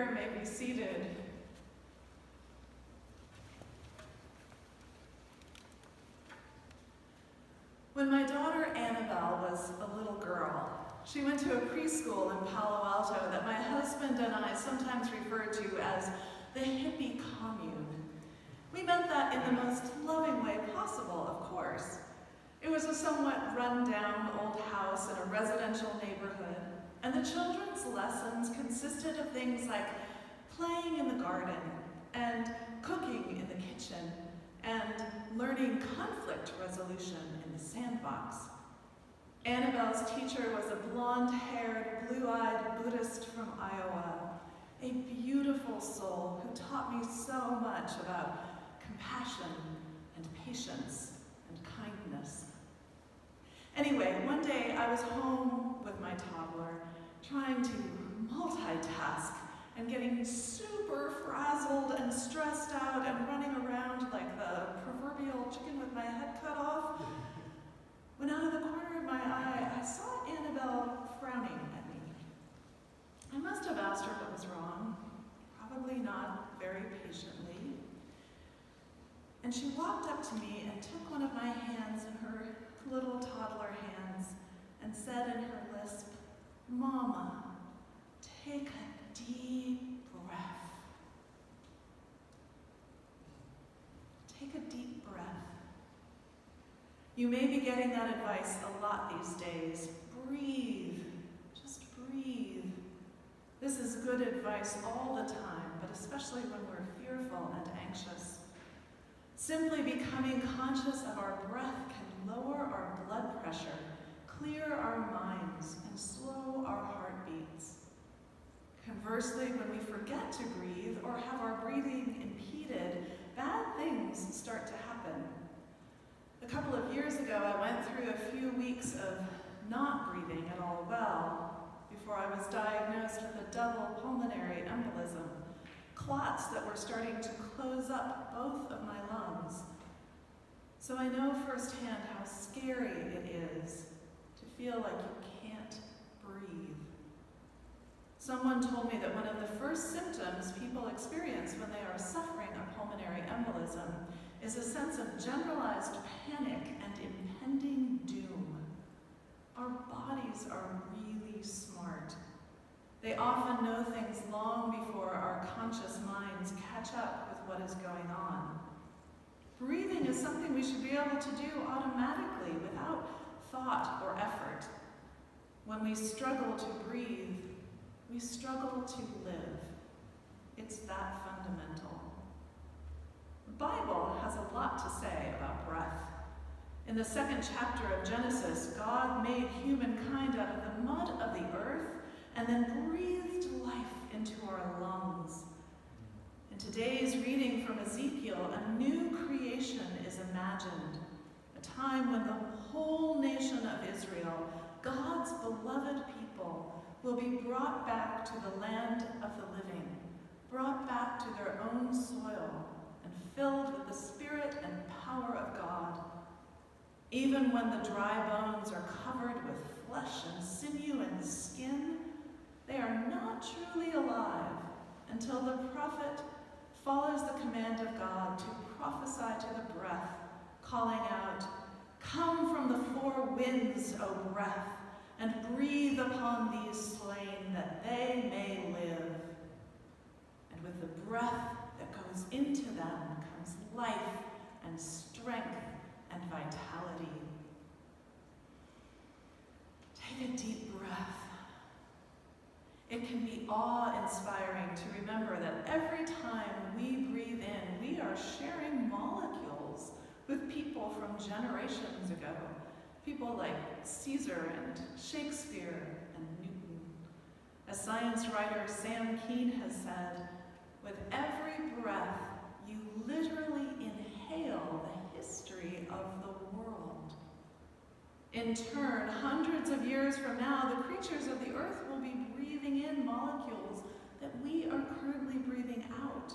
here may be seated. When my daughter Annabelle was a little girl, she went to a preschool in Palo Alto that my husband and I sometimes refer to as the hippie commune. We meant that in the most loving way possible, of course. It was a somewhat run-down old house in a residential neighborhood, and the children's lessons consisted of things like playing in the garden and cooking in the kitchen and learning conflict resolution in the sandbox. Annabelle's teacher was a blonde-haired, blue-eyed Buddhist from Iowa, a beautiful soul who taught me so much about compassion and patience and kindness. Anyway, one day I was home with my toddler, trying to multitask and getting super frazzled and stressed out and running around like the proverbial chicken with my head cut off, when out of the corner of my eye, I saw Annabelle frowning at me. I must have asked her what was wrong, probably not very patiently. And she walked up to me and took one of my hands in her little toddler hands and said in her lisp, "Mama, take a deep breath. Take a deep breath." You may be getting that advice a lot these days. Breathe. Just breathe. This is good advice all the time, but especially when we're fearful and anxious. Simply becoming conscious of our breath can lower our blood pressure, clear our minds, and slow our heartbeats. Conversely, when we forget to breathe or have our breathing impeded, bad things start to happen. A couple of years ago, I went through a few weeks of not breathing at all well before I was diagnosed with a double pulmonary embolism, clots that were starting to close up both of my lungs. So I know firsthand how scary it is to feel like you can't breathe. Someone told me that one of the first symptoms people experience when they are suffering a pulmonary embolism is a sense of generalized panic and impending doom. Our bodies are really smart. They often know things long before our conscious minds catch up with what is going on. Breathing is something we should be able to do automatically without thought or effort. When we struggle to breathe, we struggle to live. It's that fundamental. The Bible has a lot to say about breath. In the 2nd chapter of Genesis, God made humankind out of the mud of the earth and then breathed life into our lungs. In today's reading from Ezekiel, a new creation is imagined, a time when the whole nation of Israel, God's beloved people, will be brought back to the land of the living, brought back to their own soil, and filled with the Spirit and power of God. Even when the dry bones are covered with flesh and sinew and skin, they are not truly alive until the prophet follows the command of God to prophesy to the breath, calling out, "Come from the 4 winds, O breath, and breathe upon these slain that they may live." And with the breath that goes into them comes life and strength and vitality. Take a deep breath. It can be awe-inspiring to remember that every time we breathe in, we are sharing molecules with people from generations ago. People like Caesar and Shakespeare and Newton. As science writer Sam Keen has said, with every breath, you literally inhale the history of the world. In turn, hundreds of years from now, the creatures of the earth will be breathing in molecules that we are currently breathing out.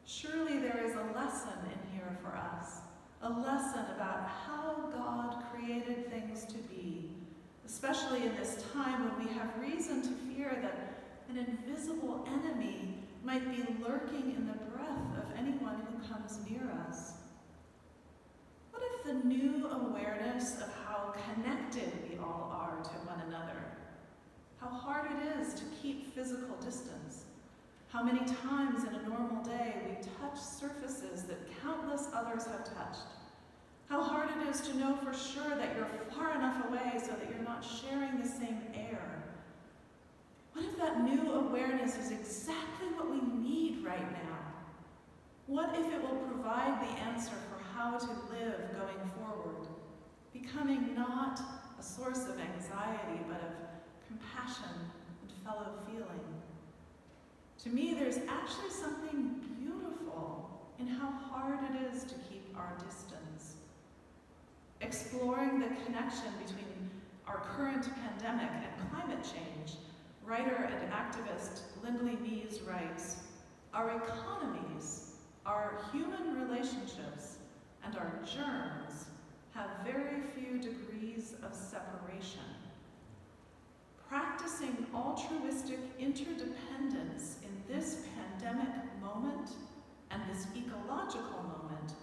Surely there is a lesson in here for us, a lesson about how God created things to be, especially in this time when we have reason to fear that an invisible enemy might be lurking in the breath of anyone who comes near us? What if the new awareness of how connected we all are to one another, how hard it is to keep physical distance, how many times in a normal day we touch surfaces that countless others have touched, how hard it is to know for sure that you're far enough away so that you're not sharing the same air. What if that new awareness is exactly what we need right now? What if it will provide the answer for how to live going forward, becoming not a source of anxiety, but of compassion and fellow feeling? To me, there's actually something beautiful in how hard it is to keep our distance. Exploring the connection between our current pandemic and climate change, writer and activist Lindley Mees writes, "Our economies, our human relationships, and our germs have very few degrees of separation. Practicing altruistic interdependence in this pandemic moment and this ecological moment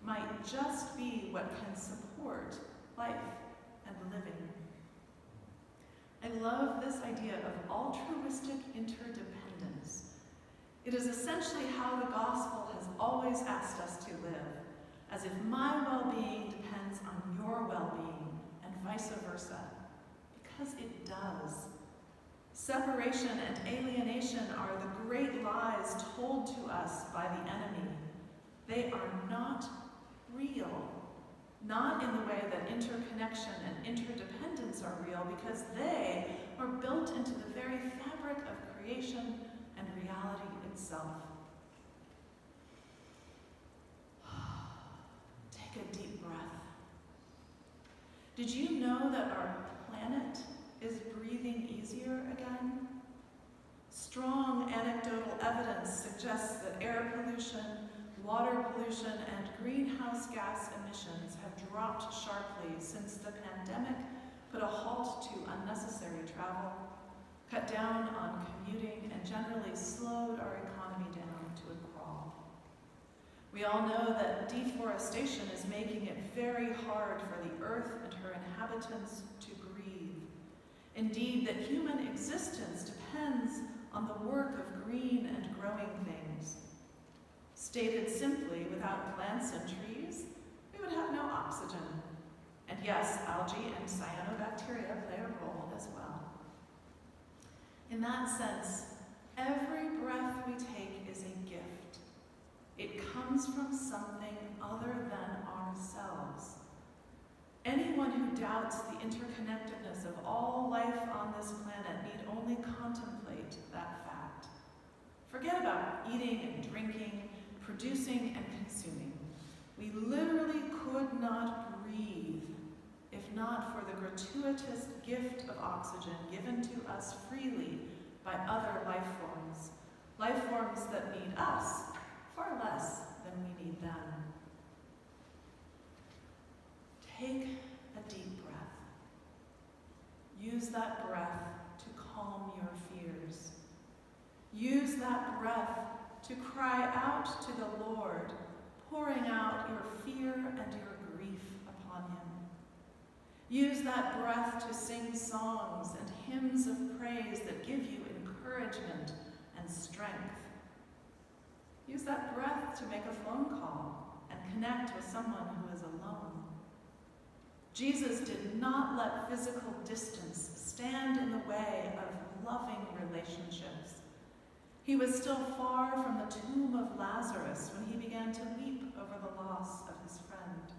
might just be what can support life and living." I love this idea of altruistic interdependence. It is essentially how the gospel has always asked us to live, as if my well-being depends on your well-being, and vice versa, because it does. Separation and alienation are the great lies told to us by the enemy. They are not real. Not in the way that interconnection and interdependence are real, because they are built into the very fabric of creation and reality itself. Take a deep breath. Did you know that our planet is breathing easier again? Strong anecdotal evidence suggests that air pollution, water pollution, and greenhouse gas emissions have dropped sharply since the pandemic put a halt to unnecessary travel, cut down on commuting, and generally slowed our economy down to a crawl. We all know that deforestation is making it very hard for the earth and her inhabitants to breathe. Indeed, that human existence depends on the work of green and growing things. Stated simply, without plants and trees, we would have no oxygen. And yes, algae and cyanobacteria play a role as well. In that sense, every breath we take is a gift. It comes from something other than ourselves. Anyone who doubts the interconnectedness of all life on this planet need only contemplate that fact. Forget about eating and drinking, producing and consuming. We literally could not breathe if not for the gratuitous gift of oxygen given to us freely by other life forms that need us far less than we need them. Take a deep breath. Use that breath to calm your fears. Use that breath to cry out to the Lord, pouring out your fear and your grief upon him. Use that breath to sing songs and hymns of praise that give you encouragement and strength. Use that breath to make a phone call and connect with someone who is alone. Jesus did not let physical distance stand in the way of loving relationships. He was still far from the tomb of Lazarus when he began to weep over the loss of his friend.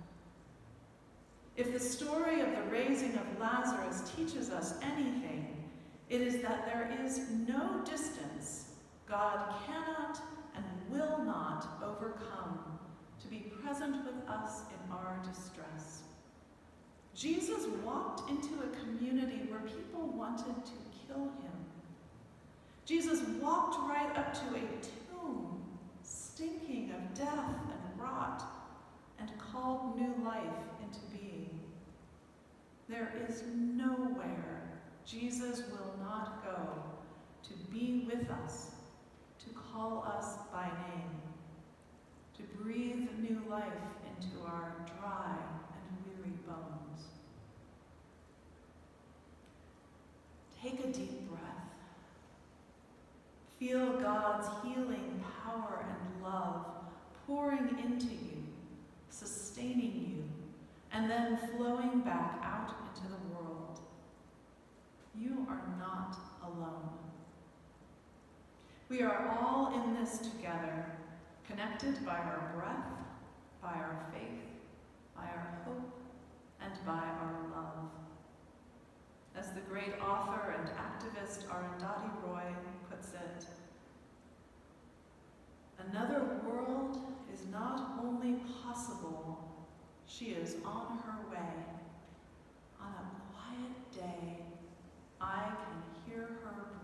If the story of the raising of Lazarus teaches us anything, it is that there is no distance God cannot and will not overcome to be present with us in our distress. Jesus walked into a community where people wanted to kill him. Jesus walked right up to a tomb stinking of death and rot and called new life into being. There is nowhere Jesus will not go to be with us, to call call us by name, to breathe new life into our dry and weary bones. Take a deep breath. Feel God's healing power and love pouring into you, sustaining you, and then flowing back out into the world. You are not alone. We are all in this together, connected by our breath, by our faith, by our hope, and by our love. As the great author and activist Arundhati Roy puts it, another world is not only possible, she is on her way. On a quiet day, I can hear her